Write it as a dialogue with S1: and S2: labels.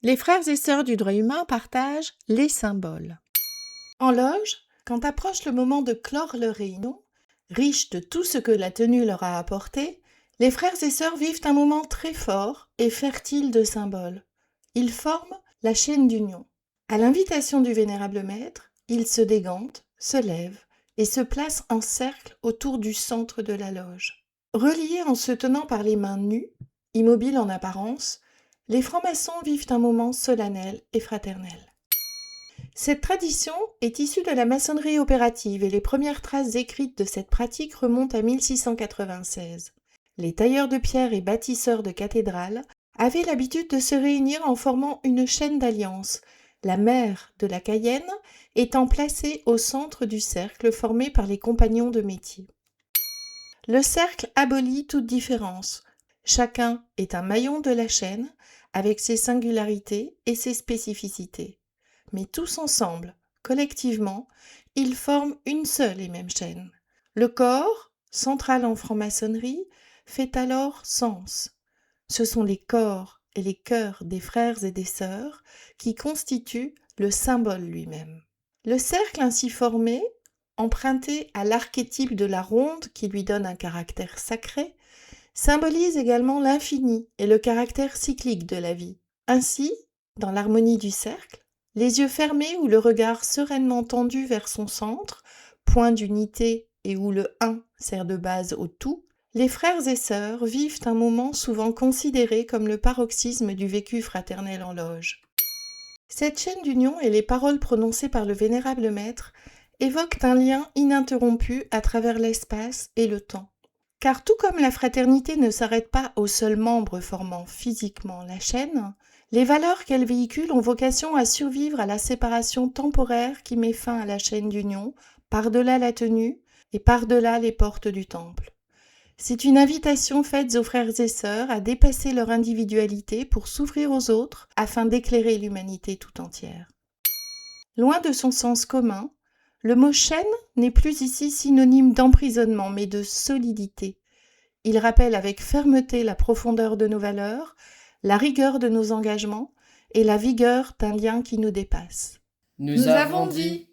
S1: Les frères et sœurs du droit humain partagent les symboles. En loge, quand approche le moment de clore leur réunion, riche de tout ce que la tenue leur a apporté, les frères et sœurs vivent un moment très fort et fertile de symboles. Ils forment la chaîne d'union. À l'invitation du vénérable maître, ils se dégantent, se lèvent et se placent en cercle autour du centre de la loge. Reliés en se tenant par les mains nues, immobiles en apparence, les francs-maçons vivent un moment solennel et fraternel. Cette tradition est issue de la maçonnerie opérative et les premières traces écrites de cette pratique remontent à 1696. Les tailleurs de pierre et bâtisseurs de cathédrales avaient l'habitude de se réunir en formant une chaîne d'alliance, la mère de la Cayenne étant placée au centre du cercle formé par les compagnons de métier. Le cercle abolit toute différence. Chacun est un maillon de la chaîne avec ses singularités et ses spécificités. Mais tous ensemble, collectivement, ils forment une seule et même chaîne. Le corps, central en franc-maçonnerie, fait alors sens. Ce sont les corps et les cœurs des frères et des sœurs qui constituent le symbole lui-même. Le cercle ainsi formé, emprunté à l'archétype de la ronde qui lui donne un caractère sacré, symbolise également l'infini et le caractère cyclique de la vie. Ainsi, dans l'harmonie du cercle, les yeux fermés ou le regard sereinement tendu vers son centre, point d'unité et où le un sert de base au tout, les frères et sœurs vivent un moment souvent considéré comme le paroxysme du vécu fraternel en loge. Cette chaîne d'union et les paroles prononcées par le vénérable maître évoquent un lien ininterrompu à travers l'espace et le temps. Car tout comme la fraternité ne s'arrête pas aux seuls membres formant physiquement la chaîne, les valeurs qu'elle véhicule ont vocation à survivre à la séparation temporaire qui met fin à la chaîne d'union, par-delà la tenue et par-delà les portes du temple. C'est une invitation faite aux frères et sœurs à dépasser leur individualité pour s'ouvrir aux autres afin d'éclairer l'humanité tout entière. Loin de son sens commun, le mot chaîne n'est plus ici synonyme d'emprisonnement mais de solidité. Il rappelle avec fermeté la profondeur de nos valeurs, la rigueur de nos engagements et la vigueur d'un lien qui nous dépasse.
S2: Nous avons dit